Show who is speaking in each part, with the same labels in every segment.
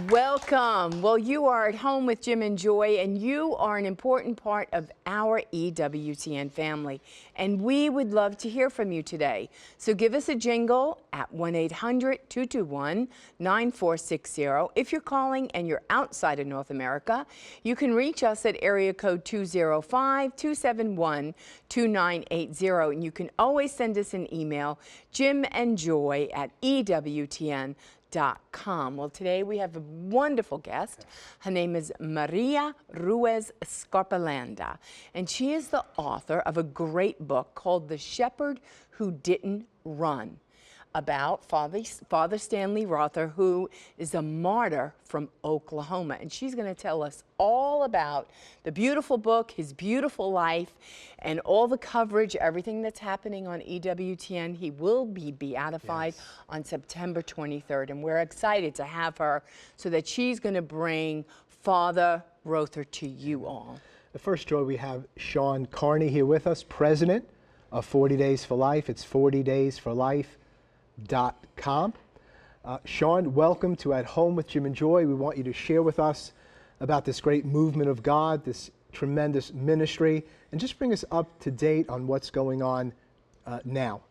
Speaker 1: Welcome. Well, you are at home with Jim and Joy, and you are an important part of our EWTN family. And we would love to hear from you today. So give us a jingle at 1-800-221-9460. If you're calling and you're outside of North America, you can reach us at area code 205-271-2980. And you can always send us an email, jimandjoy@EWTN.com. Well, today we have a wonderful guest. Her name is Maria Ruiz Scaperlanda, and she is the author of a great book called The Shepherd Who Didn't Run, about Father Stanley Rother, who is a martyr from Oklahoma. And she's going to tell us all about the beautiful book, his beautiful life, and all the coverage, everything that's happening on EWTN. He will be beatified on September 23rd, and we're excited to have her so that she's going to bring Father Rother to you all.
Speaker 2: The first, Joy, we have Sean Carney here with us, president of 40 Days for Life. It's 40daysforlife.com. Sean, welcome to At Home with Jim and Joy. We want you to share with us about this great movement of God, this tremendous ministry, and just bring us up to date on what's going on now.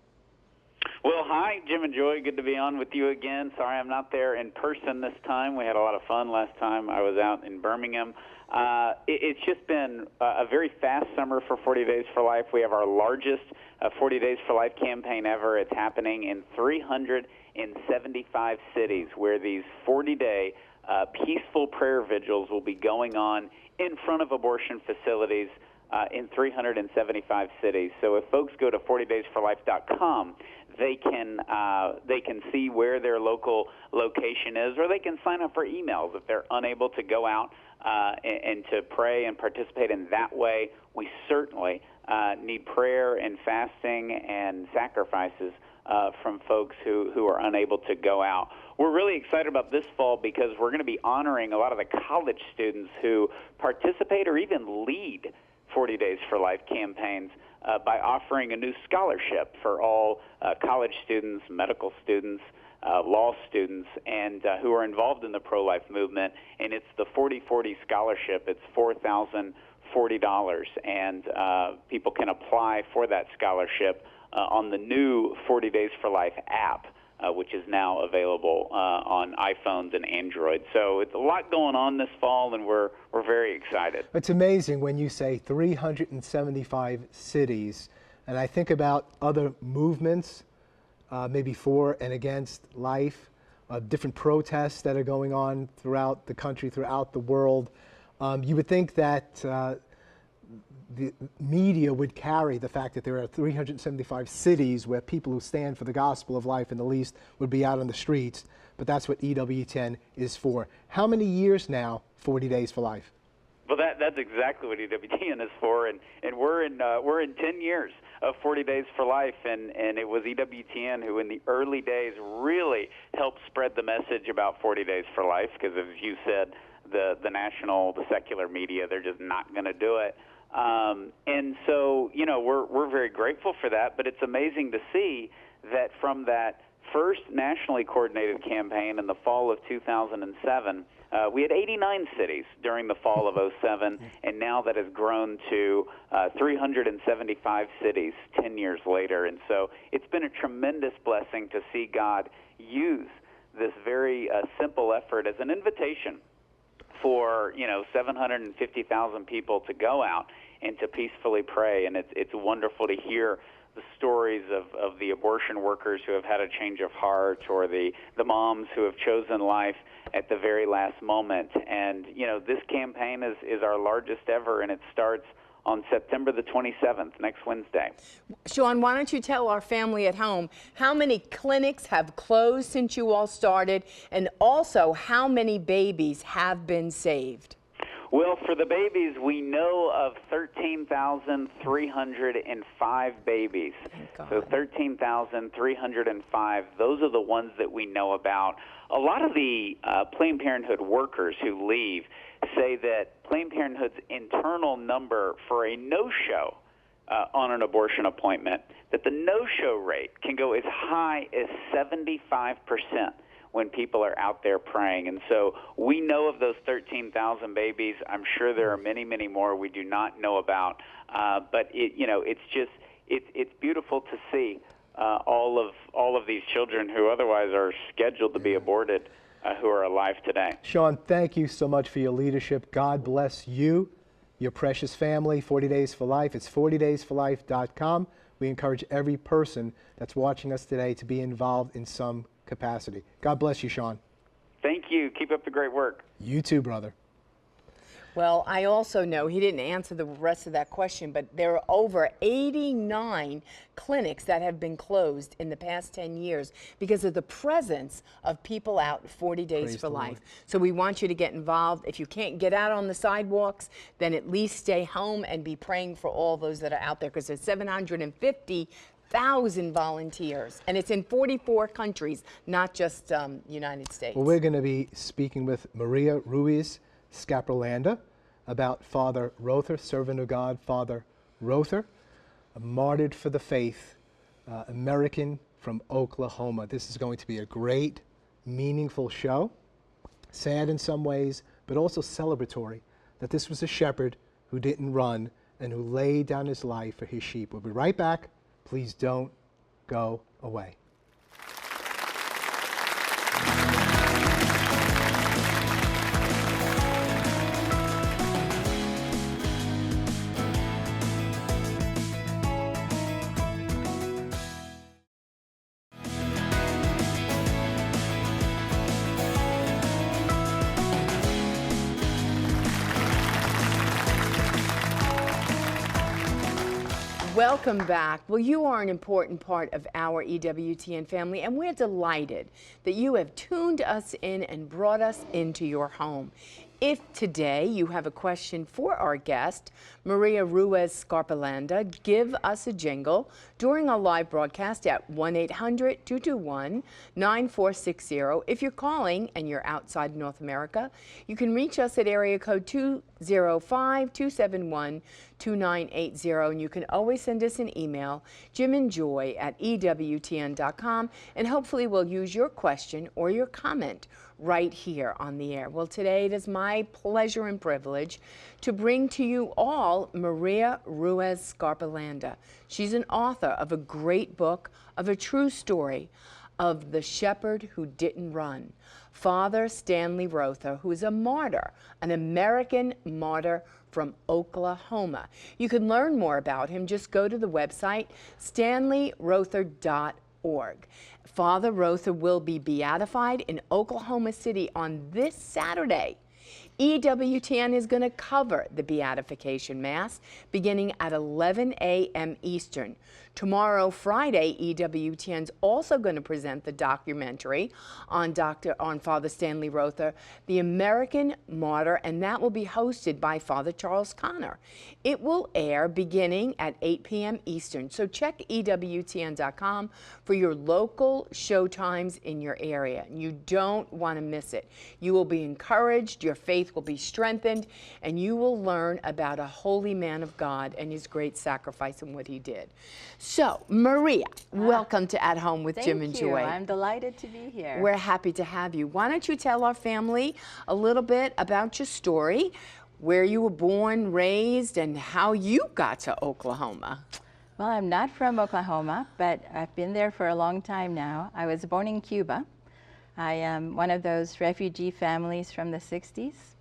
Speaker 3: Well, hi, Jim and Joy. Good to be on with you again. Sorry I'm not there in person this time. We had a lot of fun last time. I was out in Birmingham. It's just been a very fast summer for 40 Days for Life. We have our largest 40 Days for Life campaign ever. It's happening in 375 cities where these 40-day peaceful prayer vigils will be going on in front of abortion facilities in 375 cities. So if folks go to 40daysforlife.com, they can see where their local location is, or they can sign up for emails if they're unable to go out and to pray and participate in that way. We certainly need prayer and fasting and sacrifices from folks who are unable to go out. We're really excited about this fall because we're going to be honoring a lot of the college students who participate or even lead 40 Days for Life campaigns by offering a new scholarship for all college students, medical students, law students, and who are involved in the pro-life movement. And it's the 40/40 scholarship. It's $4,040, and people can apply for that scholarship on the new 40 Days for Life app, which is now available on iPhones and Android. So it's a lot going on this fall, and we're very excited.
Speaker 2: It's amazing when you say 375 cities, and I think about other movements, maybe for and against life, different protests that are going on throughout the country, throughout the world. You would think that the media would carry the fact that there are 375 cities where people who stand for the gospel of life and the least would be out on the streets, but that's what EWTN is for. How many years now, 40 Days for Life?
Speaker 3: Well, that's exactly what EWTN is for, and we're in 10 years of 40 Days for Life, and it was EWTN who in the early days really helped spread the message about 40 Days for Life, because as you said, the secular media, they're just not going to do it. And so, we're very grateful for that, but it's amazing to see that from that first nationally coordinated campaign in the fall of 2007, we had 89 cities during the fall of 2007, and now that has grown to 375 cities 10 years later. And so it's been a tremendous blessing to see God use this very simple effort as an invitation for 750,000 people to go out and to peacefully pray. And it's wonderful to hear the stories of the abortion workers who have had a change of heart, or the moms who have chosen life at the very last moment. And this campaign is our largest ever, and it starts on September the 27th, next Wednesday.
Speaker 1: Sean, why don't you tell our family at home how many clinics have closed since you all started, and also how many babies have been saved?
Speaker 3: Well, for the babies, we know of 13,305 babiys. So 13,305, those are the ones that we know about. A lot of the Planned Parenthood workers who leave say that Planned Parenthood's internal number for a no-show on an abortion appointment, that the no-show rate can go as high as 75%, when people are out there praying. And so we know of those 13,000 babies. I'm sure there are many, many more we do not know about. But it's beautiful to see all of these children who otherwise are scheduled to be aborted, who are alive today.
Speaker 2: Sean, thank you so much for your leadership. God bless you, your precious family. 40 Days for Life. It's 40daysforlife.com. We encourage every person that's watching us today to be involved in some capacity. God bless you, Sean.
Speaker 3: Thank you. Keep up the great work.
Speaker 2: You too, brother.
Speaker 1: Well, I also know he didn't answer the rest of that question, but there are over 89 clinics that have been closed in the past 10 years because of the presence of people out 40 Days
Speaker 2: Praise
Speaker 1: for
Speaker 2: the
Speaker 1: Life.
Speaker 2: Lord.
Speaker 1: So we want you to get involved. If you can't get out on the sidewalks, then at least stay home and be praying for all those that are out there, because there's 750,000 volunteers, and it's in 44 countries, not just United States.
Speaker 2: Well, we're going to be speaking with Maria Ruiz Scaperlanda about Father Rother, servant of God, Father Rother, a martyred for the faith, American from Oklahoma. This is going to be a great, meaningful show, sad in some ways, but also celebratory, that this was a shepherd who didn't run and who laid down his life for his sheep. We'll be right back. Please don't go away.
Speaker 1: Welcome back. Well, you are an important part of our EWTN family, and we're delighted that you have tuned us in and brought us into your home. If today you have a question for our guest, Maria Ruiz Scaperlanda, give us a jingle during our live broadcast at 1-800-221-9460. If you're calling and you're outside North America, you can reach us at area code 205-271-2980, and you can always send us an email, jimandjoy@ewtn.com, and hopefully we'll use your question or your comment right here on the air. Well, today it is my pleasure and privilege to bring to you all Maria Ruiz Scaperlanda. She's an author of a great book, of a true story of the shepherd who didn't run, Father Stanley Rother, who is a martyr, an American martyr from Oklahoma. You can learn more about him. Just go to the website, stanleyrother.org. Father Rother will be beatified in Oklahoma City on this Saturday. EWTN is going to cover the beatification mass beginning at 11 a.m. Eastern. Tomorrow, Friday, EWTN's also going to present the documentary on Father Stanley Rother, the American Martyr, and that will be hosted by Father Charles Connor. It will air beginning at 8 p.m. Eastern, so check EWTN.com for your local showtimes in your area. You don't want to miss it. You will be encouraged, your faith will be strengthened, and you will learn about a holy man of God and his great sacrifice and what he did. So, Maria, welcome to At Home with Jim and Joy.
Speaker 4: I'm delighted to be here.
Speaker 1: We're happy to have you. Why don't you tell our family a little bit about your story, where you were born, raised, and how you got to Oklahoma?
Speaker 4: Well, I'm not from Oklahoma, but I've been there for a long time now. I was born in Cuba. I am one of those refugee families from the 60s.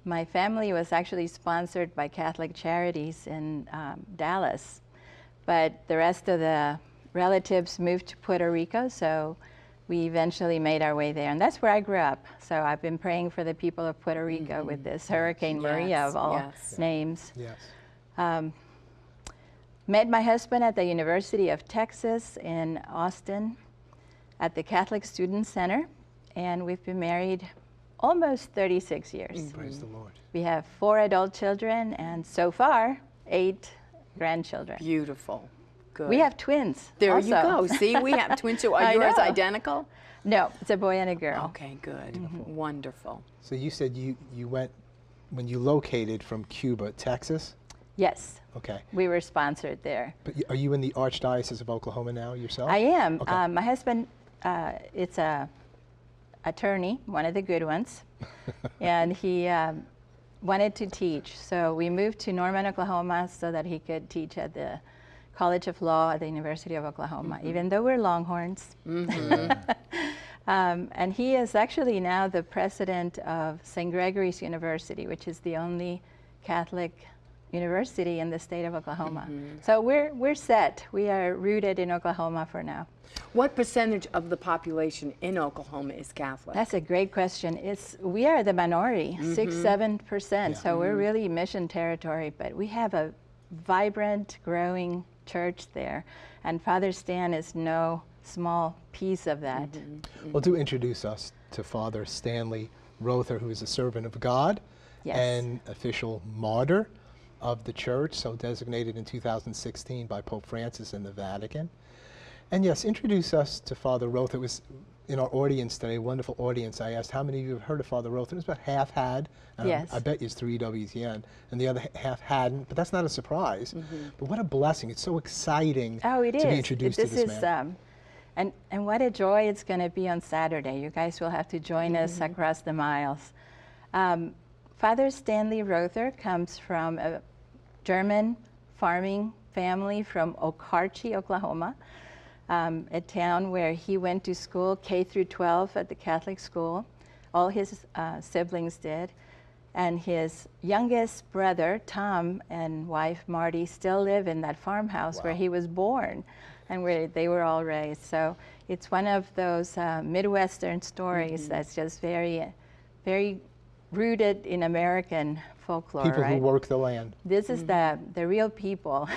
Speaker 4: My family was actually sponsored by Catholic Charities in Dallas, but the rest of the relatives moved to Puerto Rico, so we eventually made our way there, and that's where I grew up. So I've been praying for the people of Puerto Rico with this Hurricane Maria of all names.
Speaker 2: Yes.
Speaker 4: Met my husband at the University of Texas in Austin at the Catholic Student Center, and we've been married almost 36 years.
Speaker 2: Praise the Lord.
Speaker 4: We have 4 adult children and so far 8 grandchildren.
Speaker 1: Beautiful. Good.
Speaker 4: We have twins.
Speaker 1: There
Speaker 4: also.
Speaker 1: you go. See, we have twins too. Are
Speaker 4: I
Speaker 1: yours
Speaker 4: know.
Speaker 1: identical?
Speaker 4: No, it's a boy and a girl.
Speaker 1: Okay, good. Wonderful.
Speaker 2: So you said you went, when you located from Cuba, Texas?
Speaker 4: Yes,
Speaker 2: Okay.
Speaker 4: we were sponsored there.
Speaker 2: But are you in the Archdiocese of Oklahoma now yourself?
Speaker 4: I am.
Speaker 2: Okay.
Speaker 4: My husband, it's a attorney, one of the good ones, and he wanted to teach. So we moved to Norman, Oklahoma, so that he could teach at the College of Law at the University of Oklahoma, even though we're Longhorns. And he is actually now the president of St. Gregory's University, which is the only Catholic university in the state of Oklahoma. So we're set. We are rooted in Oklahoma for now.
Speaker 1: What percentage of the population in Oklahoma is Catholic?
Speaker 4: That's a great question. We are the minority, 6-7%. So we're really mission territory, but we have a vibrant, growing church there, and Father Stan is no small piece of that.
Speaker 2: Well, do introduce us to Father Stanley Rother, who is a servant of God and official martyr of the church, so designated in 2016 by Pope Francis in the Vatican. And yes, introduce us to Father Rother. It was in our audience today, a wonderful audience. I asked how many of you have heard of Father Rother. It was about half had.
Speaker 4: Yes.
Speaker 2: I bet you it's 3 WTN, and the other half hadn't, but that's not a surprise. But what a blessing. It's so exciting to be introduced to this man.
Speaker 4: And what a joy it's going to be on Saturday. You guys will have to join us across the miles. Father Stanley Rother comes from a German farming family from Okarche, Oklahoma, a town where he went to school, K through 12 at the Catholic school. All his siblings did. And his youngest brother, Tom, and wife, Marty, still live in that farmhouse where he was born and where they were all raised. So it's one of those Midwestern stories that's just very, very rooted in American folklore.
Speaker 2: People who work the land.
Speaker 4: This is the real people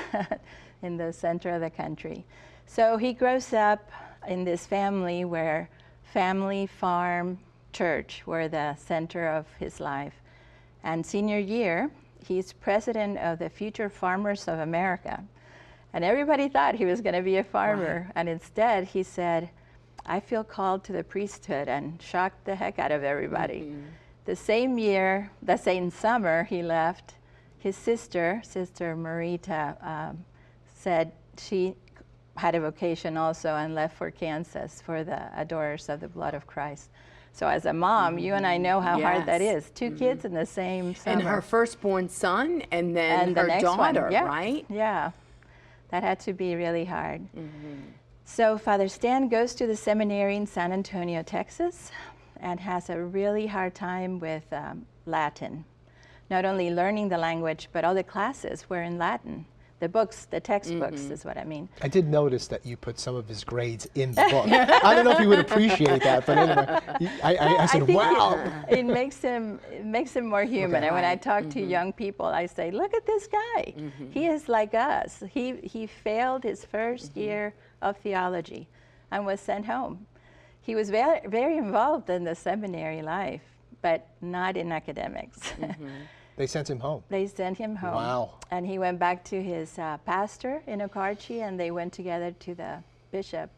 Speaker 4: in the center of the country. So he grows up in this family where family, farm, church were the center of his life. And senior year, he's president of the Future Farmers of America. And everybody thought he was going to be a farmer. And instead, he said, I feel called to the priesthood, and shocked the heck out of everybody. The same year, the same summer he left, his sister Marita, said she had a vocation also and left for Kansas for the Adorers of the Blood of Christ. So as a mom, you and I know how hard that is. 2 kids in the same summer.
Speaker 1: And her firstborn son, and then
Speaker 4: the
Speaker 1: her
Speaker 4: next
Speaker 1: daughter,
Speaker 4: one. Yeah.
Speaker 1: right?
Speaker 4: Yeah, that had to be really hard. So Father Stan goes to the seminary in San Antonio, Texas, and has a really hard time with Latin. Not only learning the language, but all the classes were in Latin. The books, the textbooks is what I mean.
Speaker 2: I did notice that you put some of his grades in the book. I don't know if you would appreciate that, but anyway, I said, wow.
Speaker 4: It makes him more human.
Speaker 2: Okay.
Speaker 4: And when I talk to young people, I say, look at this guy. He is like us. He failed his first year of theology and was sent home. He was very, very involved in the seminary life, but not in academics.
Speaker 2: They sent him home.
Speaker 4: They sent him home.
Speaker 2: Wow.
Speaker 4: And he went back to his pastor in Okarche, and they went together to the bishop.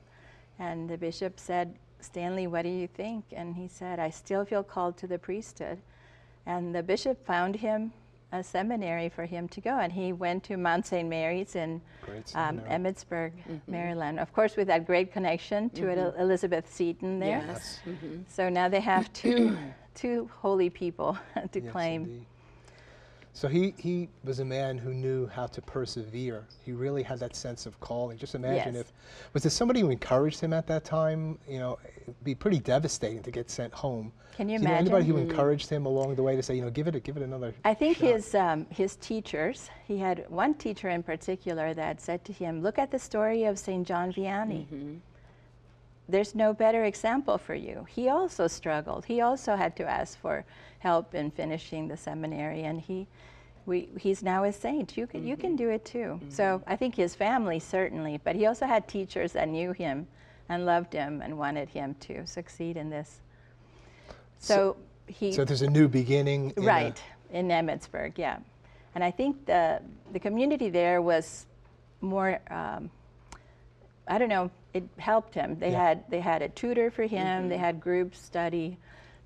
Speaker 4: And the bishop said, Stanley, what do you think? And he said, I still feel called to the priesthood. And the bishop found him a seminary for him to go. And he went to Mount St. Mary's in Emmitsburg, Maryland. Of course, with that great connection to Elizabeth Seton there.
Speaker 1: Yes.
Speaker 4: So now they have two holy people to claim.
Speaker 2: Indeed. So he was a man who knew how to persevere. He really had that sense of calling. Just imagine was there somebody who encouraged him at that time? You know, it'd be pretty devastating to get sent home.
Speaker 4: Can you
Speaker 2: Do you know
Speaker 4: imagine?
Speaker 2: anybody who encouraged him along the way to say, you know, give it another
Speaker 4: I think
Speaker 2: shot?
Speaker 4: his teachers, he had one teacher in particular that said to him, look at the story of St. John Vianney. There's no better example for you. He also struggled. He also had to ask for help in finishing the seminary, and he's now a saint. You can do it too. So I think his family certainly, but he also had teachers that knew him and loved him and wanted him to succeed in this. So
Speaker 2: there's a new beginning.
Speaker 4: In Emmitsburg, yeah. And I think the community there was more, I don't know, it helped him. They had a tutor for him, they had group study.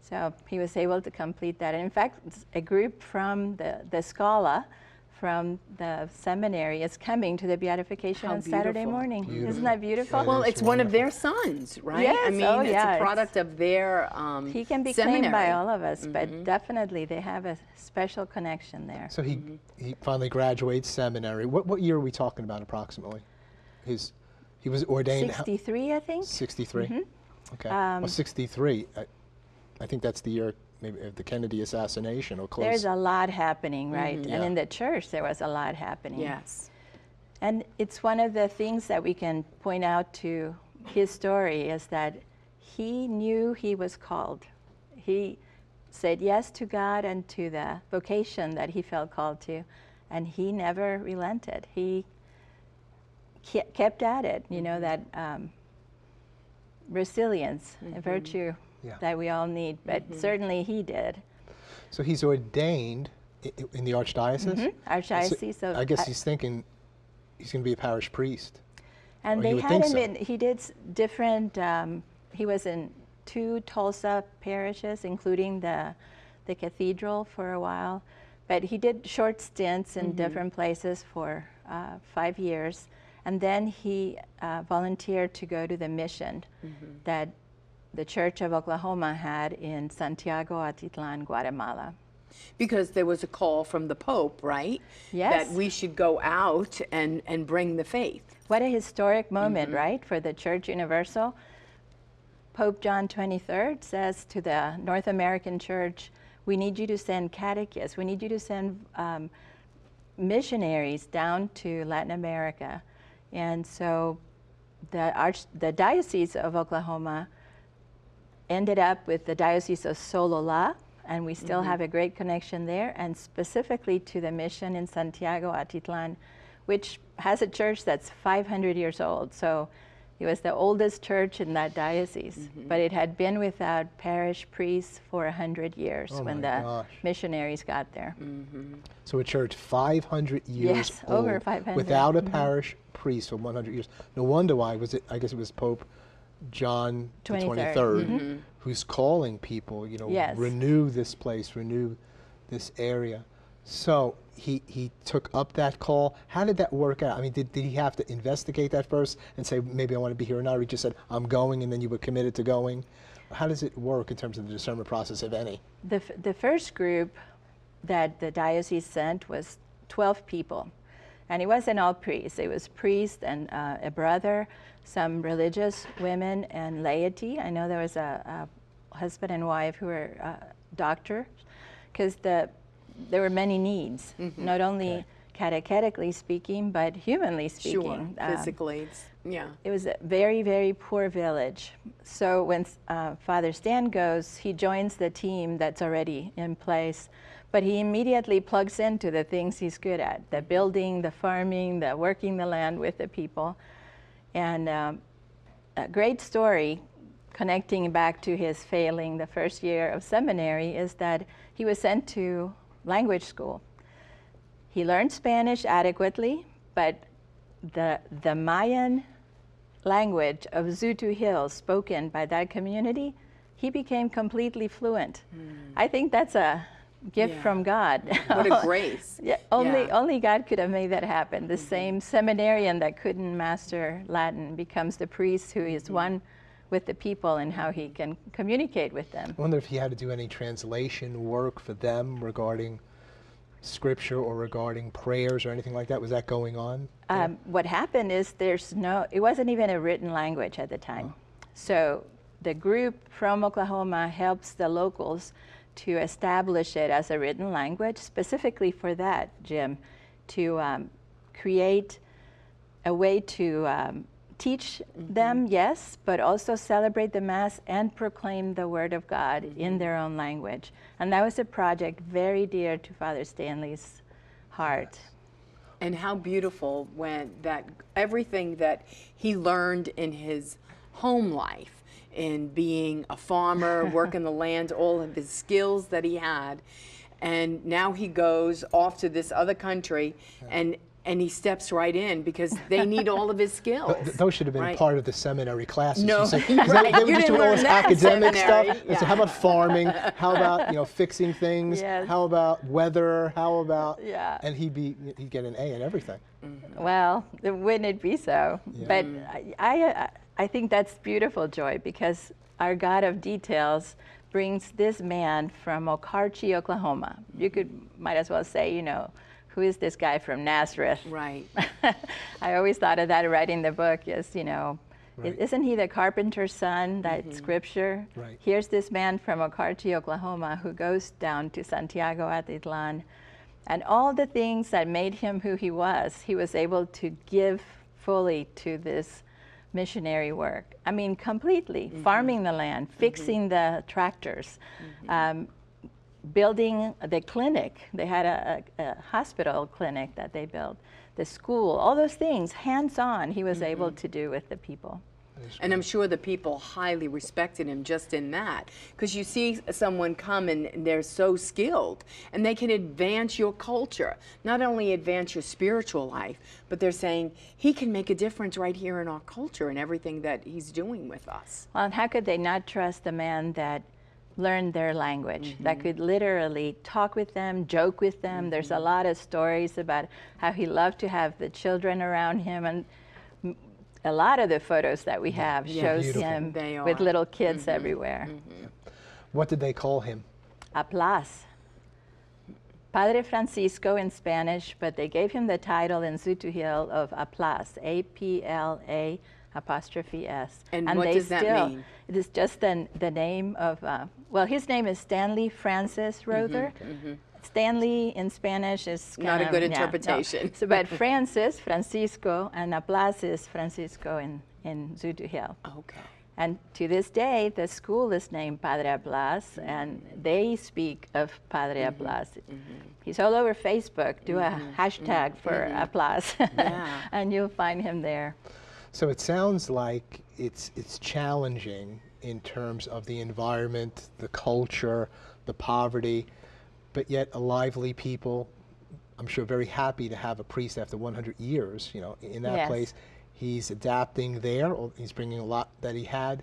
Speaker 4: So he was able to complete that. And in fact, a group from the Scala from the seminary is coming to the beatification
Speaker 1: How
Speaker 4: on Saturday
Speaker 1: beautiful.
Speaker 4: morning.
Speaker 2: Beautiful.
Speaker 4: Isn't that beautiful?
Speaker 2: That
Speaker 1: Well,
Speaker 2: is
Speaker 1: it's one of
Speaker 2: wonderful.
Speaker 1: their sons, right?
Speaker 4: Yes,
Speaker 1: I mean,
Speaker 4: oh,
Speaker 1: it's
Speaker 4: yeah,
Speaker 1: a product of their
Speaker 4: He can be
Speaker 1: seminary.
Speaker 4: claimed by all of us, but definitely they have a special connection there.
Speaker 2: So he finally graduates seminary. What year are we talking about approximately? He was ordained.
Speaker 4: 63, I think.
Speaker 2: 63. Okay. Well, 63. I think that's the year maybe of the Kennedy assassination or close.
Speaker 4: There's a lot happening, right? And
Speaker 2: Yeah.
Speaker 4: in the church, there was a lot happening.
Speaker 1: Yes.
Speaker 4: And it's one of the things that we can point out to his story is that he knew he was called. He said yes to God and to the vocation that he felt called to, and he never relented. He kept at it, you know, that resilience, a virtue
Speaker 2: Yeah.
Speaker 4: that we all need, but certainly he did.
Speaker 2: So he's ordained in the archdiocese?
Speaker 4: Archdiocese
Speaker 2: So
Speaker 4: of...
Speaker 2: I guess he's thinking he's going to be a parish priest.
Speaker 4: And
Speaker 2: Or you
Speaker 4: they
Speaker 2: would
Speaker 4: had
Speaker 2: think
Speaker 4: him
Speaker 2: so.
Speaker 4: in, he did different, he was in 2 Tulsa parishes, including the cathedral for a while. But he did short stints in different places for 5 years. And then he volunteered to go to the mission that the Church of Oklahoma had in Santiago Atitlan, Guatemala.
Speaker 1: Because there was a call from the Pope, right?
Speaker 4: Yes.
Speaker 1: That we should go out and bring the faith.
Speaker 4: What a historic moment, right, for the Church Universal. Pope John XXIII says to the North American Church, we need you to send catechists, we need you to send missionaries down to Latin America. And so the Diocese of Oklahoma ended up with the Diocese of Sololá, and we still have a great connection there, and specifically to the mission in Santiago Atitlan, which has a church that's 500 years old. So it was the oldest church in that diocese, but it had been without parish priests for 100 years
Speaker 2: Oh
Speaker 4: when
Speaker 2: my
Speaker 4: the
Speaker 2: gosh.
Speaker 4: missionaries got there.
Speaker 2: So a church 500 years
Speaker 4: Yes,
Speaker 2: old
Speaker 4: over 500.
Speaker 2: without a parish priest for 100 years. No wonder why I guess it was Pope John the
Speaker 4: 23rd.
Speaker 2: 23rd who's calling people, you know,
Speaker 4: Yes.
Speaker 2: renew this place, renew this area. So he took up that call. How did that work out? I mean, did he have to investigate that first and say, maybe I want to be here or not? Or he just said, I'm going, and then you were committed to going? How does it work in terms of the discernment process, if any?
Speaker 4: The first group that the diocese sent was 12 people. And it wasn't all priests. It was priest and a brother, some religious women, and laity. I know there was a husband and wife who were doctors, because there were many needs, not only catechetically speaking, but humanly speaking.
Speaker 1: Sure, physically, yeah.
Speaker 4: It was a very, very poor village. So when Father Stan goes, he joins the team that's already in place, but he immediately plugs into the things he's good at, the building, the farming, the working the land with the people. And a great story connecting back to his failing the first year of seminary is that he was sent to language school. He learned Spanish adequately, but the Mayan language of Zutu Hills spoken by that community, he became completely fluent. I think that's a gift from God.
Speaker 1: What a grace.
Speaker 4: Yeah, only God could have made that happen. The same seminarian that couldn't master Latin becomes the priest who is one with the people and how he can communicate with them.
Speaker 2: I wonder if he had to do any translation work for them regarding scripture or regarding prayers or anything like that. Was that going on?
Speaker 4: What happened is it wasn't even a written language at the time. So the group from Oklahoma helps the locals to establish it as a written language, specifically for that, Jim, to create a way to teach them, yes, but also celebrate the Mass and proclaim the Word of God in their own language. And that was a project very dear to Father Stanley's heart.
Speaker 1: And how beautiful when everything that he learned in his home life, in being a farmer, working the land, all of his skills that he had, and now he goes off to this other country and and he steps right in because they need all of his skills.
Speaker 2: Those should have been
Speaker 1: right?
Speaker 2: part of the seminary classes.
Speaker 1: No,
Speaker 2: You say, 'cause
Speaker 1: right.
Speaker 2: they were
Speaker 1: You
Speaker 2: just
Speaker 1: didn't
Speaker 2: doing all
Speaker 1: learn
Speaker 2: this
Speaker 1: that in
Speaker 2: academic
Speaker 1: seminary.
Speaker 2: stuff. And so how about farming? How about fixing things?
Speaker 4: Yes.
Speaker 2: How about weather? How about and he'd get an A in everything.
Speaker 4: Well, wouldn't it be so?
Speaker 2: Yeah.
Speaker 4: But I think that's beautiful, Joy, because our God of details brings this man from Okarche, Oklahoma. You might as well say, who is this guy from Nazareth?
Speaker 1: Right.
Speaker 4: I always thought of that writing the book is,
Speaker 2: Right.
Speaker 4: isn't he the carpenter's son, that scripture?
Speaker 2: Right.
Speaker 4: Here's this man from Okarche, Oklahoma, who goes down to Santiago Atitlan, and all the things that made him who he was able to give fully to this missionary work. I mean, completely. Farming the land, fixing the tractors, building the clinic. They had a hospital clinic that they built, the school, all those things, hands-on, he was able to do with the people.
Speaker 1: And I'm sure the people highly respected him just in that. Because you see someone come and they're so skilled and they can advance your culture, not only advance your spiritual life, but they're saying he can make a difference right here in our culture and everything that he's doing with us.
Speaker 4: Well, and how could they not trust the man that learned their language, that could literally talk with them, joke with them? There's a lot of stories about how he loved to have the children around him, and a lot of the photos that we have shows
Speaker 2: beautiful.
Speaker 4: him
Speaker 1: They
Speaker 4: with
Speaker 1: are.
Speaker 4: little kids everywhere.
Speaker 2: What did they call him?
Speaker 4: Aplas. Padre Francisco in Spanish, but they gave him the title in Zutuhil of Aplas, A-P-L-A apostrophe S.
Speaker 1: And what
Speaker 4: they
Speaker 1: does that mean?
Speaker 4: It is just the name of, well, his name is Stanley Francis Rother. Stanley in Spanish is
Speaker 1: Not a good interpretation.
Speaker 4: So, but Francisco, and Aplas is Francisco in Zutuhil.
Speaker 1: Okay.
Speaker 4: And to this day, the school is named Padre Aplas, and they speak of Padre Aplas. He's all over Facebook. Do a hashtag for Aplas, and you'll find him there.
Speaker 2: So it sounds like it's challenging in terms of the environment, the culture, the poverty, but yet a lively people. I'm sure very happy to have a priest after 100 years, in that place. He's adapting there, or he's bringing a lot that he had.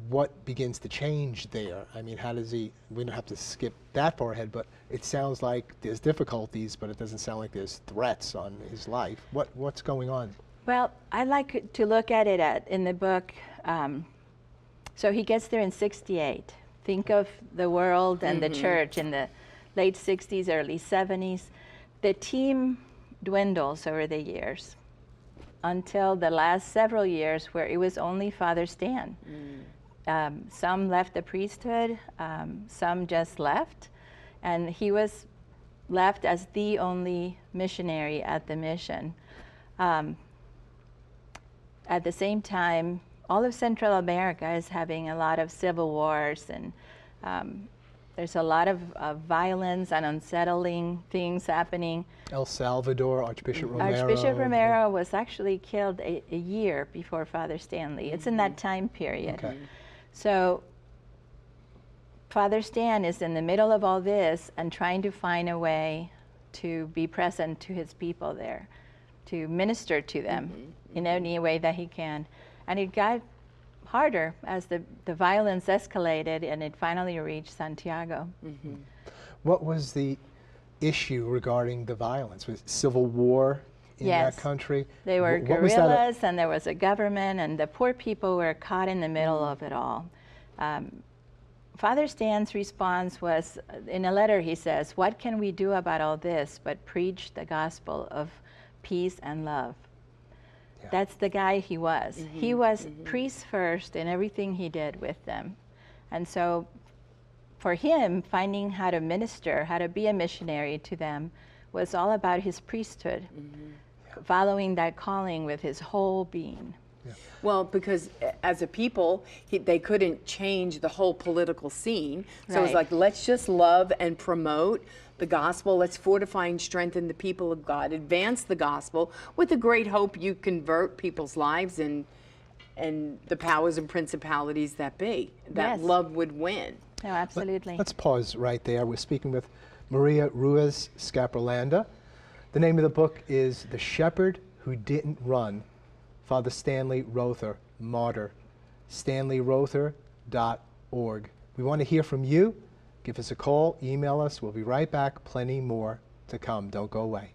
Speaker 2: What begins to change there? I mean, how does he, we don't have to skip that far ahead, but it sounds like there's difficulties, but it doesn't sound like there's threats on his life. What's going on?
Speaker 4: Well, I like to look at it in the book. So he gets there in 68. Think of the world and the church in the late 60s, early 70s. The team dwindles over the years until the last several years where it was only Father Stan. Some left the priesthood, some just left, and he was left as the only missionary at the mission. At the same time, all of Central America is having a lot of civil wars, and there's a lot of violence and unsettling things happening.
Speaker 2: El Salvador, Archbishop Romero.
Speaker 4: Archbishop Romero was actually killed a year before Father Stanley. It's in that time period.
Speaker 2: Okay.
Speaker 4: So Father Stan is in the middle of all this and trying to find a way to be present to his people there, to minister to them in any way that he can. And it got harder as the violence escalated, and it finally reached Santiago.
Speaker 2: What was the issue regarding the violence? Was it civil war in that country?
Speaker 4: They were
Speaker 2: What was that
Speaker 4: guerrillas, and there was a government, and the poor people were caught in the middle of it all. Father Stan's response was, in a letter he says, "What can we do about all this but preach the gospel of peace and love?"
Speaker 2: Yeah.
Speaker 4: That's the guy he was. He was priest first in everything he did with them. And so for him, finding how to minister, how to be a missionary to them, was all about his priesthood, following that calling with his whole being.
Speaker 2: Yeah.
Speaker 1: Well, because as a people, they couldn't change the whole political scene. So it's
Speaker 4: Right.
Speaker 1: like, let's just love and promote the gospel. Let's fortify and strengthen the people of God, advance the gospel with the great hope you convert people's lives and the powers and principalities that be, that
Speaker 4: Yes.
Speaker 1: love would win.
Speaker 4: No, absolutely.
Speaker 2: Let's pause right there. We're speaking with Maria Ruiz Scaperlanda. The name of the book is The Shepherd Who Didn't Run, Father Stanley Rother, Martyr, stanleyrother.org. We want to hear from you. Give us a call, email us. We'll be right back. Plenty more to come. Don't go away.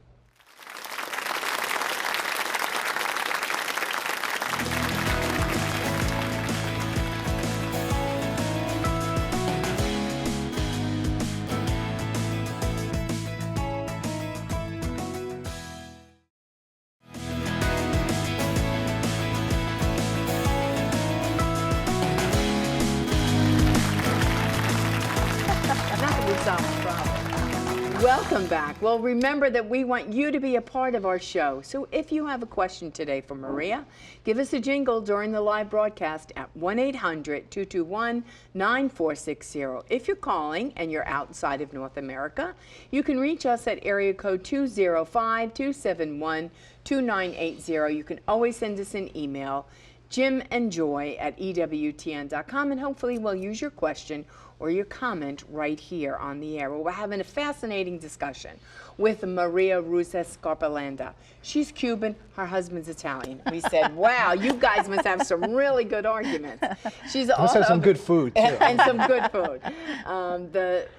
Speaker 1: Welcome back. Well, remember that we want you to be a part of our show. So if you have a question today for Maria, give us a jingle during the live broadcast at 1-800-221-9460. If you're calling and you're outside of North America, you can reach us at area code 205-271-2980. You can always send us an email, jimandjoy@ewtn.com, and hopefully we'll use your question or your comment right here on the air. Well, we're having a fascinating discussion with Maria Ruiz Scaperlanda. She's Cuban, her husband's Italian. We said, wow, you guys must have some really good arguments. She's
Speaker 2: Must have some good food, too.
Speaker 1: and some good food.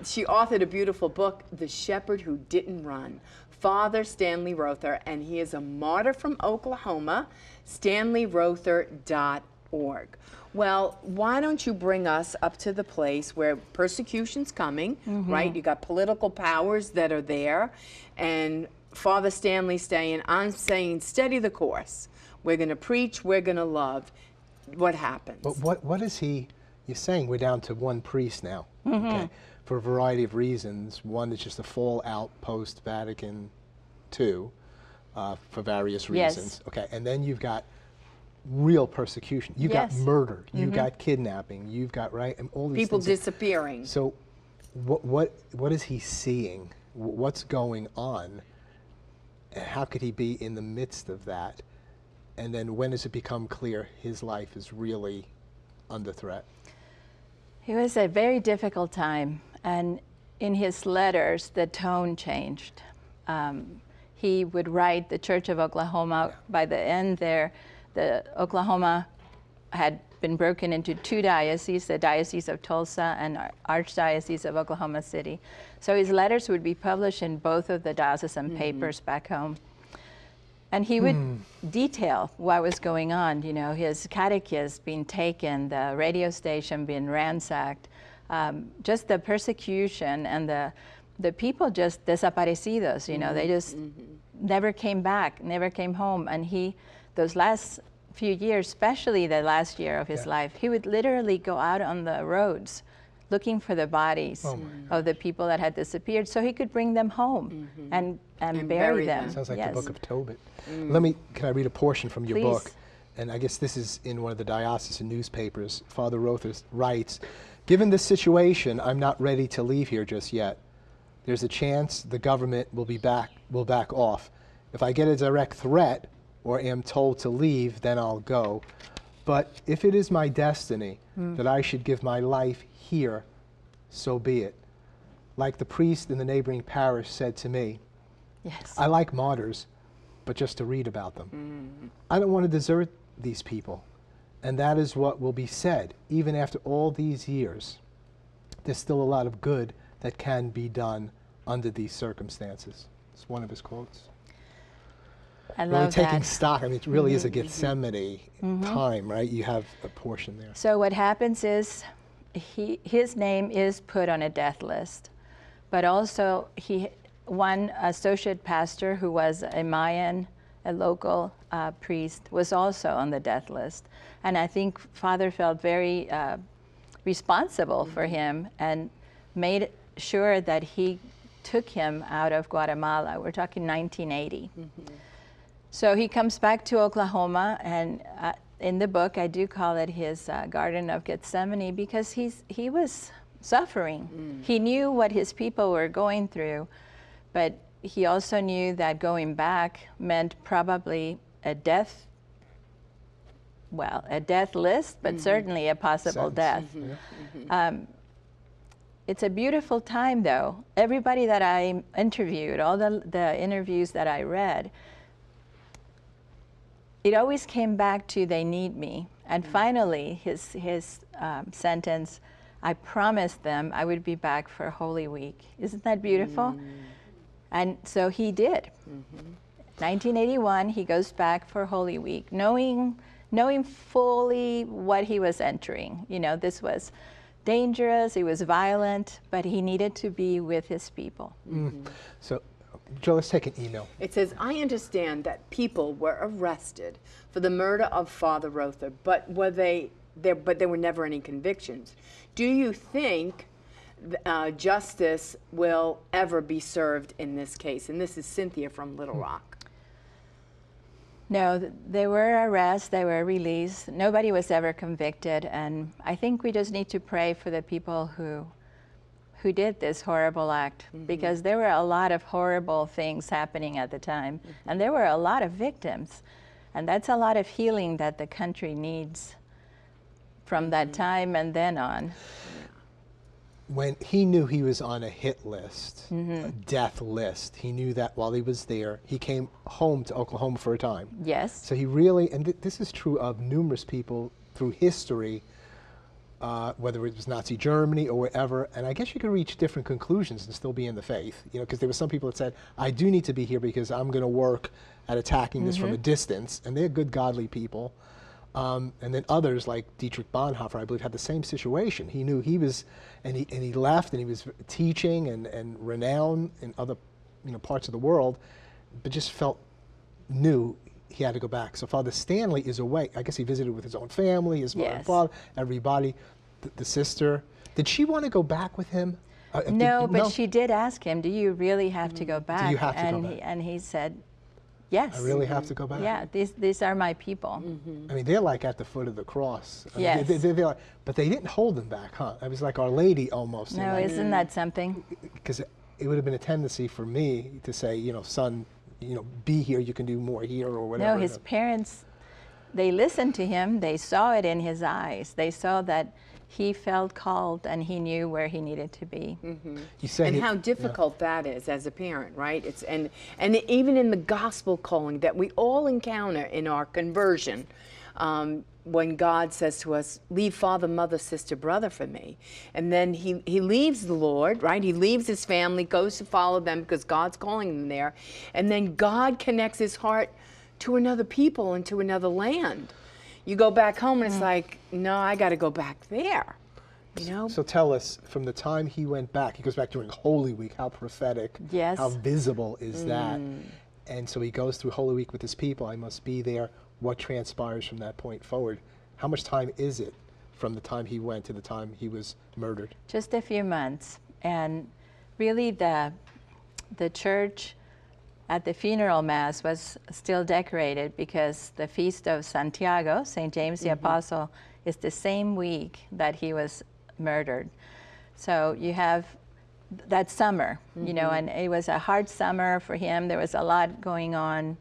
Speaker 1: She authored a beautiful book, The Shepherd Who Didn't Run, Father Stanley Rother, and he is a martyr from Oklahoma, stanleyrother.org. Well, why don't you bring us up to the place where persecution's coming, right? You got political powers that are there, and Father Stanley saying, I'm saying, steady the course. We're going to preach, we're going to love. What happens?
Speaker 2: But what is he, you're saying we're down to one priest now, okay, for a variety of reasons. One is just a fallout post-Vatican II for various reasons.
Speaker 4: Yes.
Speaker 2: Okay, and then you've got real persecution. You've got murder. You've got kidnapping. You've got, right, and all these
Speaker 1: People
Speaker 2: things.
Speaker 1: disappearing.
Speaker 2: So what is he seeing? What's going on? And how could he be in the midst of that? And then when does it become clear his life is really under threat?
Speaker 4: It was a very difficult time, and in his letters, the tone changed. He would write the Church of Oklahoma. By the end there, the Oklahoma had been broken into two dioceses, the Diocese of Tulsa and Archdiocese of Oklahoma City. So his letters would be published in both of the diocesan papers back home. And he would detail what was going on, you know, his catechist being taken, the radio station being ransacked, just the persecution and the people just desaparecidos, you know, they just never came back, never came home. And those last few years, especially the last year of his life, he would literally go out on the roads looking for the bodies of the people that had disappeared so he could bring them home and bury them.
Speaker 2: Sounds like the Book of Tobit. Can I read a portion from your book? And I guess this is in one of the diocesan newspapers. Father Rother writes, given this situation, I'm not ready to leave here just yet. There's a chance the government will back off. If I get a direct threat or am told to leave, then I'll go. But if it is my destiny that I should give my life here, so be it. Like the priest in the neighboring parish said to me, I like martyrs, but just to read about them. I don't want to desert these people. And that is what will be said. Even after all these years, there's still a lot of good that can be done under these circumstances. It's one of his quotes.
Speaker 4: I
Speaker 2: really
Speaker 4: love
Speaker 2: taking
Speaker 4: that.
Speaker 2: stock. I mean, it really is a Gethsemane time, right? You have a portion there.
Speaker 4: So what happens is his name is put on a death list, but also one associate pastor who was a Mayan, a local priest, was also on the death list. And I think Father felt very responsible for him and made sure that he took him out of Guatemala. We're talking 1980. So he comes back to Oklahoma, and in the book I do call it his Garden of Gethsemane, because he was suffering. He knew what his people were going through, but he also knew that going back meant probably a death list, but certainly a possible death. it's a beautiful time, though. Everybody that I interviewed, all the interviews that I read, it always came back to they need me. And finally, his sentence, I promised them I would be back for Holy Week. Isn't that beautiful? And so he did. 1981, he goes back for Holy Week, knowing fully what he was entering. You know, this was dangerous, it was violent, but he needed to be with his people.
Speaker 2: So, Joe, let's take an email.
Speaker 1: It says, I understand that people were arrested for the murder of Father Rother, but there were never any convictions. Do you think justice will ever be served in this case? And this is Cynthia from Little Rock.
Speaker 4: No, they were arrested, they were released. Nobody was ever convicted, and I think we just need to pray for the people who did this horrible act, because there were a lot of horrible things happening at the time, and there were a lot of victims, and that's a lot of healing that the country needs from that time and then on.
Speaker 2: When he knew he was on a hit list, a death list, he knew that while he was there, he came home to Oklahoma for a time.
Speaker 4: Yes.
Speaker 2: So he really, and this is true of numerous people through history, whether it was Nazi Germany or wherever, and I guess you could reach different conclusions and still be in the faith, you know, because there were some people that said, I do need to be here because I'm going to work at attacking this from a distance, and they're good, godly people. And then others like Dietrich Bonhoeffer, I believe, had the same situation. He knew he was, and he left, and he was teaching and renowned in other, parts of the world, but just knew he had to go back. So Father Stanley is away. I guess he visited with his own family, his mother and father, everybody, the sister. Did she want to go back with him?
Speaker 4: No, but she did ask him, do you really have to go back?
Speaker 2: Do you have to go back?
Speaker 4: And he said, yes.
Speaker 2: I really have to go back?
Speaker 4: Yeah, these are my people.
Speaker 2: I mean, they're like at the foot of the cross. I mean,
Speaker 4: Yes.
Speaker 2: they're like, but they didn't hold him back, huh? It was like Our Lady almost.
Speaker 4: No, isn't that something?
Speaker 2: Because it would have been a tendency for me to say, son, be here, you can do more here or whatever.
Speaker 4: No, his parents, they listened to him. They saw it in his eyes. They saw that he felt called and he knew where he needed to be.
Speaker 2: You said
Speaker 1: And how difficult that is as a parent, right? It's and even in the gospel calling that we all encounter in our conversion, when God says to us, leave father, mother, sister, brother for me. And then he leaves the Lord, right? He leaves his family, goes to follow them because God's calling them there. And then God connects his heart to another people and to another land. You go back home and it's like, no, I got to go back there.
Speaker 2: So tell us, from the time he went back, he goes back during Holy Week, how prophetic,
Speaker 4: Yes.
Speaker 2: how visible is that? And so he goes through Holy Week with his people. I must be there. What transpires from that point forward? How much time is it from the time he went to the time he was murdered?
Speaker 4: Just a few months. And really the church at the funeral mass was still decorated because the feast of Santiago, St. James the Apostle, is the same week that he was murdered. So you have that summer, and it was a hard summer for him. There was a lot going on.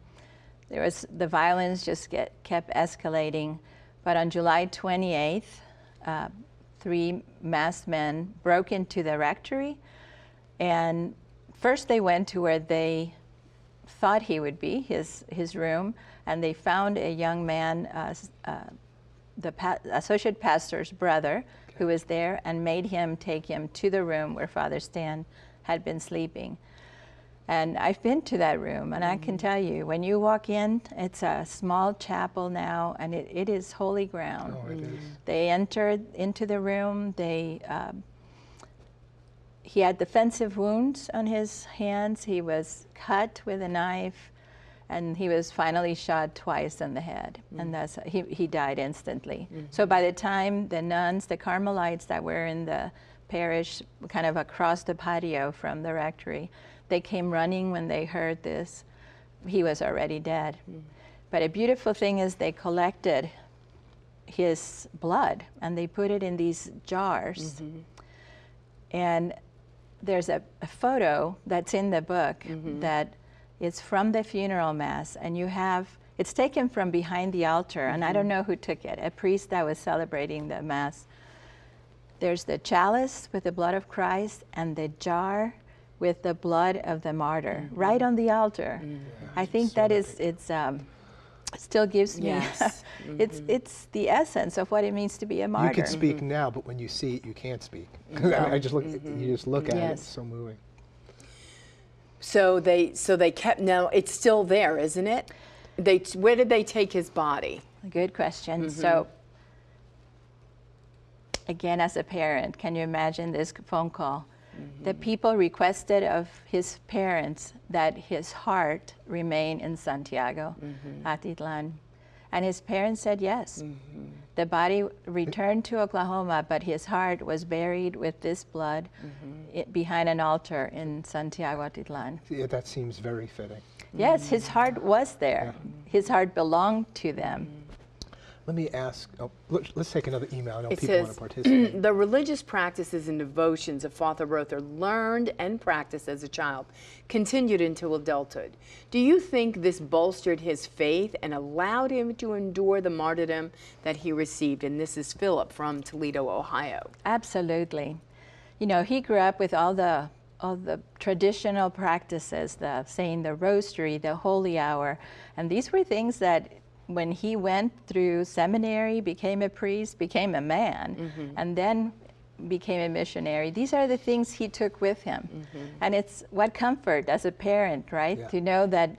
Speaker 4: The violence just kept escalating. But on July 28th, 3 masked men broke into the rectory, and first they went to where they thought he would be, his room, and they found a young man, the associate pastor's brother, who was there, and made him take him to the room where Father Stan had been sleeping. And I've been to that room, and I can tell you, when you walk in, it's a small chapel now, and it is holy ground.
Speaker 2: Oh, it is.
Speaker 4: They entered into the room. He had defensive wounds on his hands. He was cut with a knife, and he was finally shot twice in the head, and he died instantly. So by the time the nuns, the Carmelites that were in the parish, kind of across the patio from the rectory, they came running when they heard this. He was already dead. But a beautiful thing is they collected his blood, and they put it in these jars. And there's a photo that's in the book that is from the funeral mass, and it's taken from behind the altar, and I don't know who took it, a priest that was celebrating the mass. There's the chalice with the blood of Christ and the jar with the blood of the martyr, right on the altar. I think that is, still gives me,
Speaker 1: Yes.
Speaker 4: it's the essence of what it means to be a martyr.
Speaker 2: You can speak now, but when you see it, you can't speak. I just look. You just look at it.
Speaker 1: Yes.
Speaker 2: It's so moving.
Speaker 1: So they kept. No, it's still there, isn't it? Where did they take his body?
Speaker 4: Good question. So, again, as a parent, can you imagine this phone call? The people requested of his parents that his heart remain in Santiago, Atitlan. And his parents said yes. The body returned to Oklahoma, but his heart was buried with this blood behind an altar in Santiago, Atitlan.
Speaker 2: Yeah, that seems very fitting.
Speaker 4: Yes, his heart was there. His heart belonged to them.
Speaker 2: Let me ask. Oh, let's take another email. I know
Speaker 1: It
Speaker 2: people want
Speaker 1: says,
Speaker 2: to participate.
Speaker 1: the religious practices and devotions of Father Rother learned and practiced as a child continued until adulthood. Do you think this bolstered his faith and allowed him to endure the martyrdom that he received? And this is Philip from Toledo, Ohio.
Speaker 4: Absolutely. You know, he grew up with all the traditional practices, the saying the rosary, the holy hour, and these were things that when he went through seminary, became a priest, became a man, and then became a missionary, these are the things he took with him. And it's what comfort as a parent, right?
Speaker 2: Yeah.
Speaker 4: To know that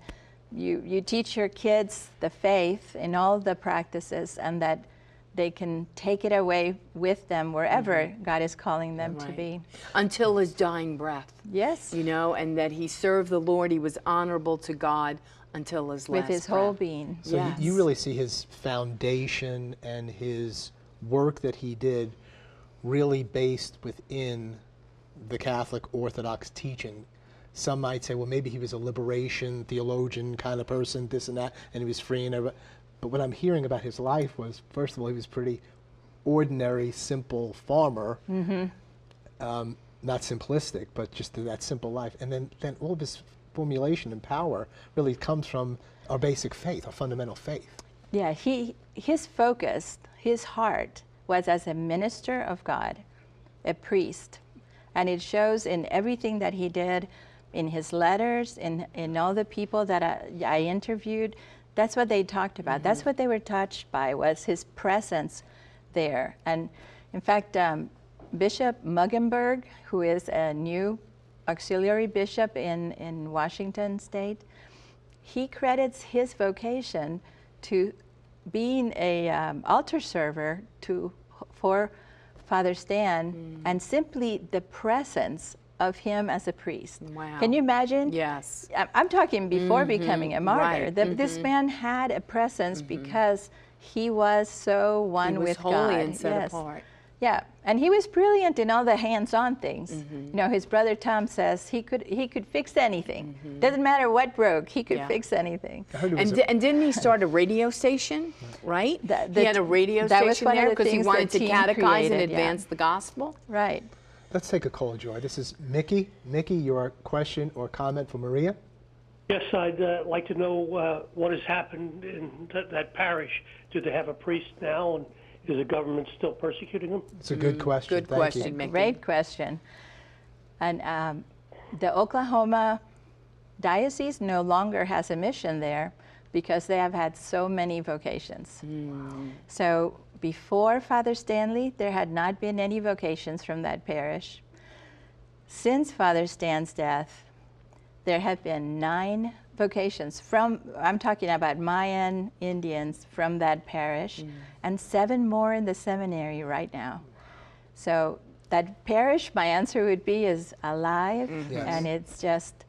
Speaker 4: you teach your kids the faith in all the practices and that they can take it away with them wherever God is calling them to be.
Speaker 1: Until his dying breath.
Speaker 4: Yes.
Speaker 1: You know, and that he served the Lord, he was honorable to God until his last
Speaker 4: With his
Speaker 1: breath.
Speaker 4: whole being.
Speaker 2: So you really see his foundation and his work that he did really based within the Catholic Orthodox teaching. Some might say, well, maybe he was a liberation theologian kind of person, this and that, and he was freeing everybody. But what I'm hearing about his life was, first of all, he was pretty ordinary, simple farmer, not simplistic, but just that simple life. And then all of his formulation and power really comes from our basic faith, our fundamental faith.
Speaker 4: Yeah, his focus, his heart was as a minister of God, a priest. And it shows in everything that he did, in his letters, in all the people that I interviewed. That's what they talked about. That's what they were touched by, was his presence there. And in fact, Bishop Muggenberg, who is a new auxiliary bishop in Washington State, he credits his vocation to being a altar server for Father Stan, and simply the presence of him as a priest.
Speaker 1: Wow.
Speaker 4: Can you imagine?
Speaker 1: Yes.
Speaker 4: I'm talking before becoming a martyr.
Speaker 1: Right.
Speaker 4: This man had a presence because he was so one with God.
Speaker 1: He was holy and set apart.
Speaker 4: Yeah, and he was brilliant in all the hands-on things. You know, his brother Tom says he could fix anything. Doesn't matter what broke, he could fix anything.
Speaker 1: And didn't he start a radio station, right? He had a radio
Speaker 4: that was
Speaker 1: station
Speaker 4: one of
Speaker 1: there
Speaker 4: the
Speaker 1: because he
Speaker 4: things
Speaker 1: wanted
Speaker 4: the
Speaker 1: to
Speaker 4: team
Speaker 1: catechize and
Speaker 4: created,
Speaker 1: advance the gospel.
Speaker 4: Right.
Speaker 2: Let's take a call, Joy. This is Mickey. Mickey, your question or comment for Maria?
Speaker 5: Yes, I'd like to know what has happened in that parish. Do they have a priest now, and is the government still persecuting them?
Speaker 2: It's a good question.
Speaker 1: Good
Speaker 2: Thank
Speaker 1: question,
Speaker 2: you.
Speaker 1: Mickey.
Speaker 4: Great question. And the Oklahoma diocese no longer has a mission there because they have had so many vocations. So before Father Stanley, there had not been any vocations from that parish. Since Father Stan's death, there have been 9 vocations from, I'm talking about Mayan Indians from that parish, and 7 more in the seminary right now. So that parish, my answer would be, is alive,
Speaker 2: Yes.
Speaker 4: and it's just,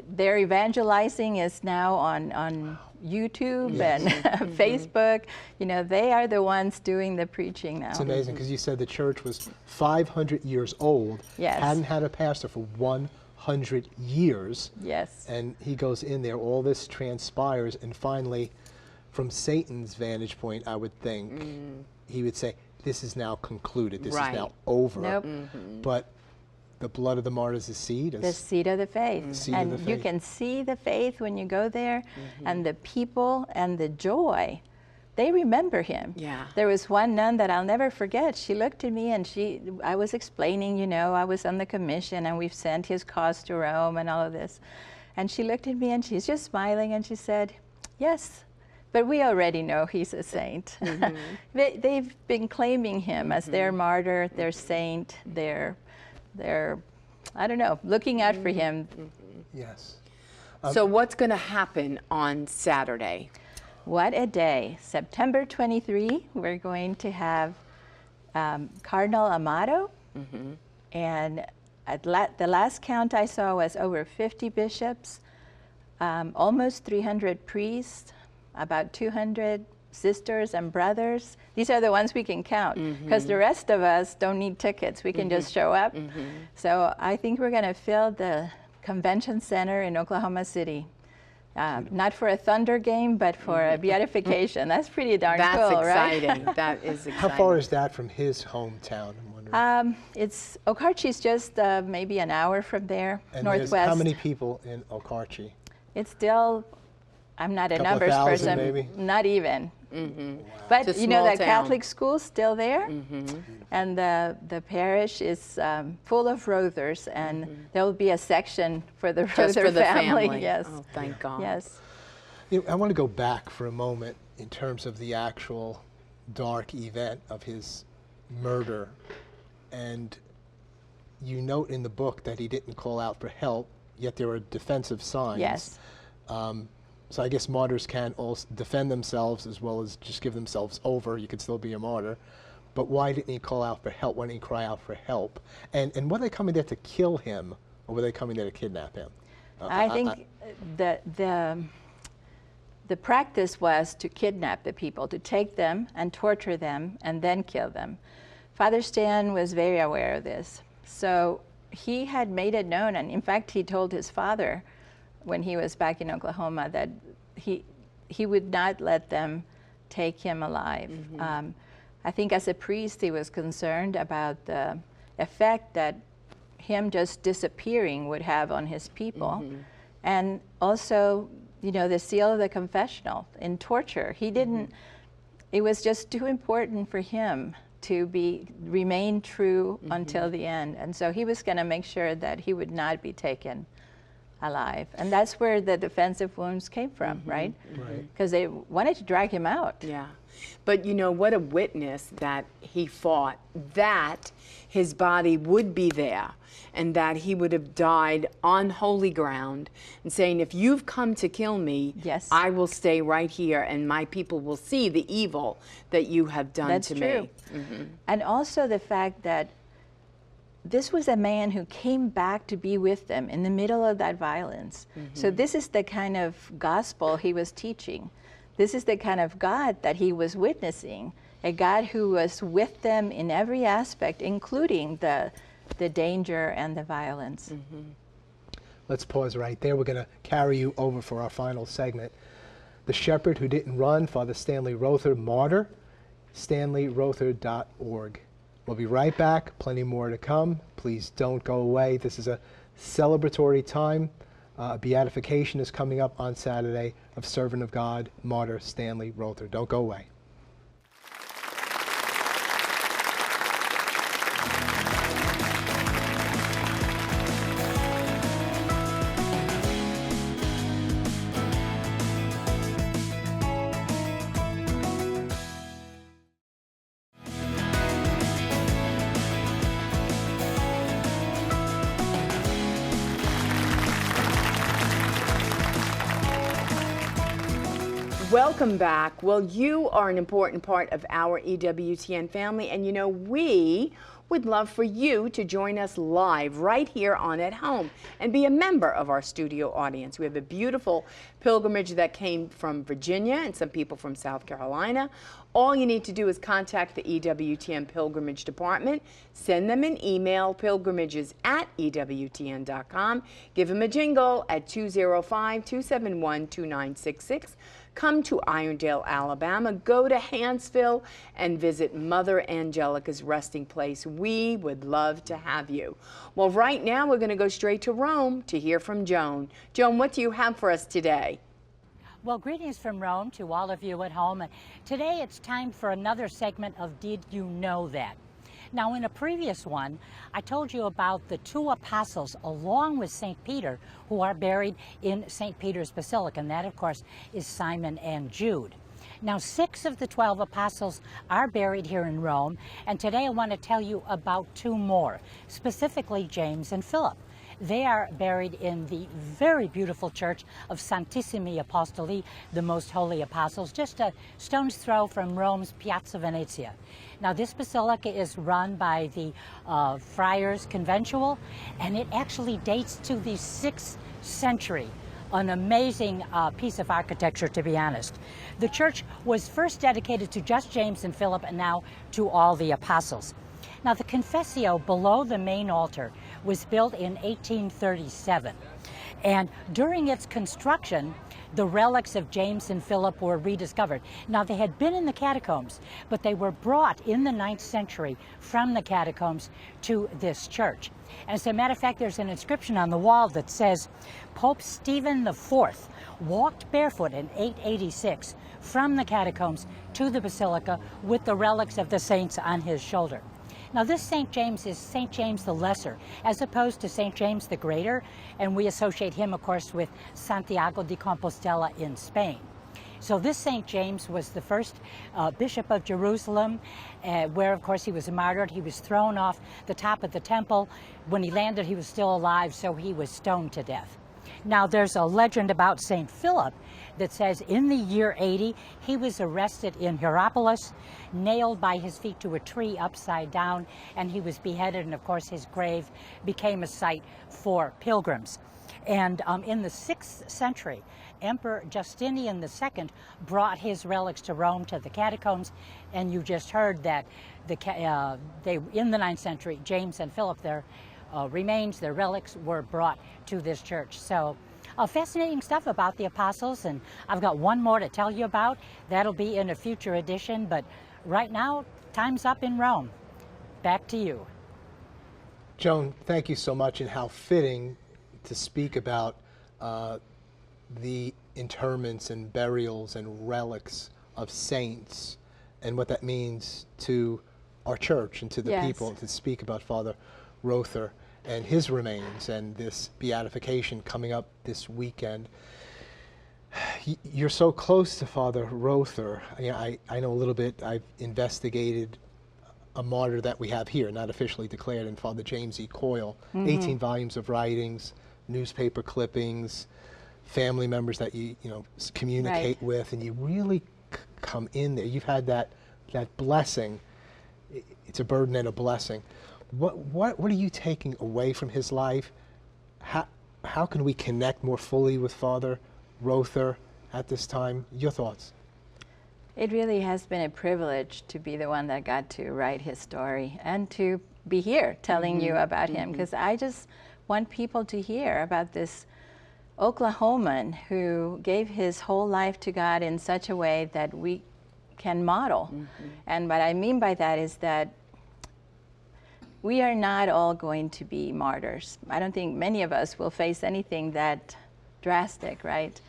Speaker 4: their evangelizing is now on YouTube and Facebook. You know, they are the ones doing the preaching now.
Speaker 2: It's amazing because you said the church was 500 years old,
Speaker 4: Yes.
Speaker 2: hadn't had a pastor for 100 years.
Speaker 4: Yes.
Speaker 2: And he goes in there, all this transpires, and finally, from Satan's vantage point, I would think, he would say, this is now concluded, this is now over.
Speaker 4: Nope.
Speaker 2: But the blood of the martyrs is seed.
Speaker 4: The seed of the faith.
Speaker 2: Seed of
Speaker 4: And
Speaker 2: the
Speaker 4: you
Speaker 2: faith.
Speaker 4: can see the faith when you go there, and the people and the joy they remember him.
Speaker 1: Yeah.
Speaker 4: There was one nun that I'll never forget. She looked at me and I was explaining, you know, I was on the commission and we've sent his cause to Rome and all of this. And she looked at me and she's just smiling and she said, yes, but we already know he's a saint.
Speaker 1: Mm-hmm.
Speaker 4: They've been claiming him as their martyr, their saint, their I don't know, looking out for him.
Speaker 2: Yes.
Speaker 1: So what's going to happen on Saturday?
Speaker 4: What a day. September 23, we're going to have Cardinal Amato. And at the last count I saw was over 50 bishops, almost 300 priests, about 200 sisters and brothers. These are the ones we can count, because the rest of us don't need tickets. We can just show up. So I think we're going to fill the convention center in Oklahoma City. Not for a Thunder game, but for a beatification. That's pretty darn cool, right?
Speaker 1: That's exciting. That is exciting.
Speaker 2: How far is that from his hometown? I'm wondering.
Speaker 4: Okarchi's just maybe an hour from there,
Speaker 2: And
Speaker 4: northwest.
Speaker 2: how many people in Okarchi?
Speaker 4: It's still, I'm not a
Speaker 2: Couple of
Speaker 4: numbers
Speaker 2: thousand,
Speaker 4: person.
Speaker 2: maybe?
Speaker 4: Not even. But
Speaker 1: It's a
Speaker 4: you know,
Speaker 1: small
Speaker 4: that
Speaker 1: town.
Speaker 4: Catholic school's still there, and the parish is full of Rothers, and there will be a section for the
Speaker 1: Just
Speaker 4: Rother
Speaker 1: for the
Speaker 4: family. Yes.
Speaker 1: Oh, thank God.
Speaker 4: Yes.
Speaker 2: You know, I want to go back for a moment in terms of the actual dark event of his murder. And you note in the book that he didn't call out for help, yet there were defensive signs.
Speaker 4: Yes.
Speaker 2: So I guess martyrs can also defend themselves as well as just give themselves over. You could still be a martyr. But why didn't he call out for help? Why didn't he cry out for help? And were they coming there to kill him, or were they coming there to kidnap him?
Speaker 4: I think the practice was to kidnap the people, to take them and torture them and then kill them. Father Stan was very aware of this. So he had made it known, and in fact he told his father when he was back in Oklahoma that he would not let them take him alive. I think as a priest he was concerned about the effect that him just disappearing would have on his people. And also, you know, the seal of the confessional in torture. He didn't, it was just too important for him to remain true until the end. And so he was going to make sure that he would not be taken alive. And that's where the defensive wounds came from, right? Because they wanted to drag him out.
Speaker 1: Yeah. But you know, what a witness that he fought, that his body would be there and that he would have died on holy ground, and saying, if you've come to kill me,
Speaker 4: yes,
Speaker 1: I will stay right here and my people will see the evil that you have done to me.
Speaker 4: And also the fact that this was a man who came back to be with them in the middle of that violence. So this is the kind of gospel he was teaching. This is the kind of God that he was witnessing, a God who was with them in every aspect, including the danger and the violence.
Speaker 2: Let's pause right there. We're going to carry you over for our final segment. The Shepherd Who Didn't Run, Father Stanley Rother, martyr, stanleyrother.org. We'll be right back. Plenty more to come. Please don't go away. This is a celebratory time. Beatification is coming up on Saturday of Servant of God, martyr Stanley Rother. Don't go away.
Speaker 1: Welcome back. Well, you are an important part of our EWTN family, and you know, we would love for you to join us live right here on At Home and be a member of our studio audience. We have a beautiful pilgrimage that came from Virginia and some people from South Carolina. All you need to do is contact the EWTN Pilgrimage Department, send them an email, pilgrimages@ewtn.com, give them a jingle at 205-271-2966. Come to Irondale, Alabama, go to Hansville, and visit Mother Angelica's resting place. We would love to have you. Well, right now we're going to go straight to Rome to hear from Joan. Joan, what do you have for us today?
Speaker 6: Well, greetings from Rome to all of you at home. And today it's time for another segment of Did You Know That? Now, in a previous one, I told you about the two apostles along with St. Peter who are buried in St. Peter's Basilica, and that, of course, is Simon and Jude. Now, 6 of the 12 apostles are buried here in Rome, and today I want to tell you about 2 more, specifically James and Philip. They are buried in the very beautiful church of Santissimi Apostoli, the Most Holy Apostles, just a stone's throw from Rome's Piazza Venezia. Now, this basilica is run by the Friars Conventual, and it actually dates to the 6th century. An amazing piece of architecture, to be honest. The church was first dedicated to just James and Philip, and now to all the apostles. Now, the Confessio below the main altar was built in 1837, and during its construction, the relics of James and Philip were rediscovered. Now, they had been in the catacombs, but they were brought in the 9th century from the catacombs to this church. As a matter of fact, there's an inscription on the wall that says, Pope Stephen IV walked barefoot in 886 from the catacombs to the basilica with the relics of the saints on his shoulder. Now, this St. James is St. James the Lesser, as opposed to St. James the Greater, and we associate him, of course, with Santiago de Compostela in Spain. So this St. James was the first bishop of Jerusalem, where, of course, he was martyred. He was thrown off the top of the temple. When he landed, he was still alive, so he was stoned to death. Now, there's a legend about St. Philip that says in the year 80, he was arrested in Hierapolis, nailed by his feet to a tree upside down, and he was beheaded, and of course his grave became a site for pilgrims. And in the 6th century, Emperor Justinian II brought his relics to Rome to the catacombs, and you just heard that in the 9th century, James and Philip, their remains, their relics were brought to this church. So fascinating stuff about the apostles, and I've got one more to tell you about. That'll be in a future edition, but right now, time's up in Rome. Back to you.
Speaker 2: Joan, thank you so much, and how fitting to speak about the interments and burials and relics of saints and what that means to our church and to the people, to speak about Father Rother and his remains and this beatification coming up this weekend. You're so close to Father Rother. I know a little bit. I've investigated a martyr that we have here, not officially declared, in Father James E. Coyle. 18 volumes of writings, newspaper clippings, family members that you communicate with, and you really come in there. You've had that blessing. It's a burden and a blessing. What are you taking away from his life? How can we connect more fully with Father Rother at this time? Your thoughts?
Speaker 4: It really has been a privilege to be the one that got to write his story and to be here telling you about him, because I just want people to hear about this Oklahoman who gave his whole life to God in such a way that we can model. And what I mean by that is that we are not all going to be martyrs. I don't think many of us will face anything that drastic, right?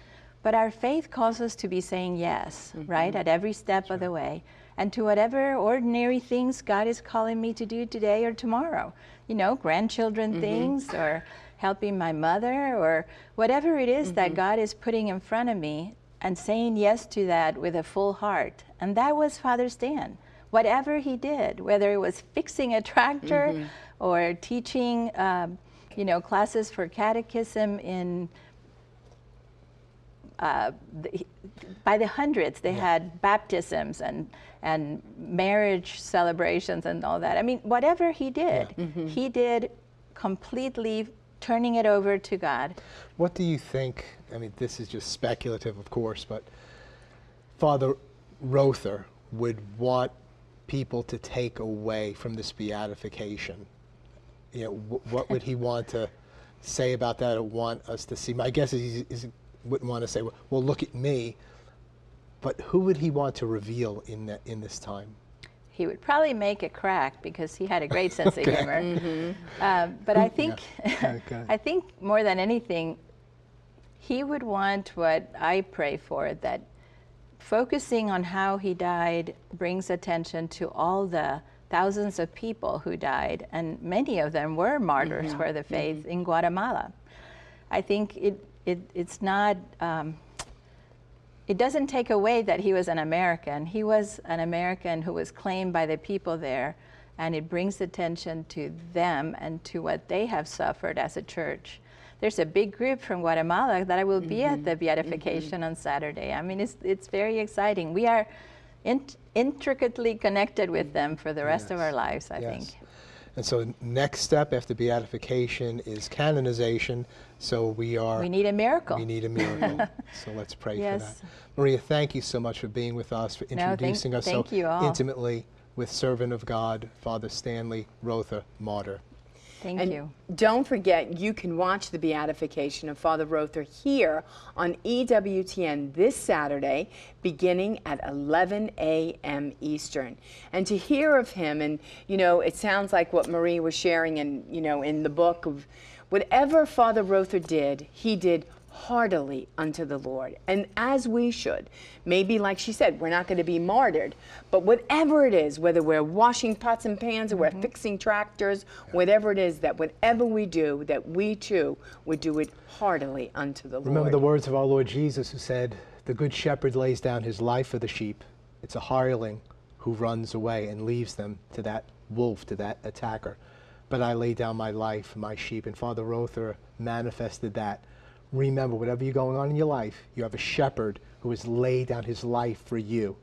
Speaker 4: But our faith calls us to be saying yes, right, at every step of the way, and to whatever ordinary things God is calling me to do today or tomorrow. You know, grandchildren things, or helping my mother, or whatever it is that God is putting in front of me, and saying yes to that with a full heart. And that was Father Stan. Whatever he did, whether it was fixing a tractor or teaching, classes for catechism in, by the hundreds, they had baptisms and marriage celebrations and all that. I mean, whatever he did, he did completely turning it over to God.
Speaker 2: What do you think? I mean, this is just speculative, of course, but Father Rother would want people to take away from this beatification? You know, what would he want to say about that, or want us to see? My guess is he wouldn't want to say, well, look at me, but who would he want to reveal in this time?
Speaker 4: He would probably make a crack, because he had a great sense of humor. But I think, I think more than anything, he would want what I pray for, that focusing on how he died brings attention to all the thousands of people who died, and many of them were martyrs for the faith in Guatemala. I think it's not, it doesn't take away that he was an American. He was an American who was claimed by the people there, and it brings attention to them and to what they have suffered as a church. There's a big group from Guatemala that I will be at the beatification on Saturday. I mean, it's very exciting. We are intricately connected with them for the rest of our lives, I think.
Speaker 2: And so next step after beatification is canonization. So we
Speaker 4: need a miracle.
Speaker 2: We need a miracle. So let's pray for that. Maria, thank you so much for being with us, for introducing us so intimately with servant of God, Father Stanley Rother, martyr.
Speaker 4: Thank you.
Speaker 1: Don't forget, you can watch the beatification of Father Rother here on EWTN this Saturday, beginning at 11 a.m. Eastern. And to hear of him, and you know, it sounds like what Marie was sharing in the book of whatever Father Rother did, he did heartily unto the Lord, and as we should. Maybe, like she said, we're not going to be martyred, but whatever it is, whether we're washing pots and pans or we're fixing tractors, whatever it is, that whatever we do, that we too would do it heartily unto the Lord.
Speaker 2: Remember the words of our Lord Jesus, who said, "The good shepherd lays down his life for the sheep. It's a hireling who runs away and leaves them to that wolf, to that attacker. But I lay down my life for my sheep." And Father Rother manifested that. Remember, whatever you're going on in your life, you have a shepherd who has laid down his life for you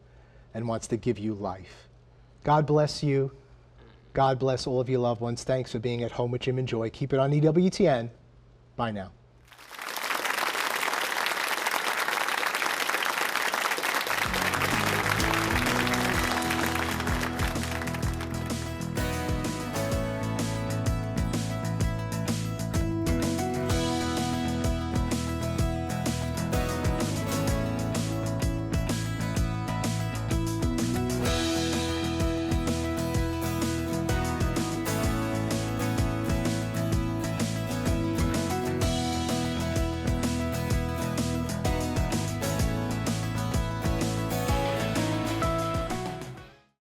Speaker 2: and wants to give you life. God bless you. God bless all of your loved ones. Thanks for being at home with Jim and Joy. Keep it on EWTN. Bye now.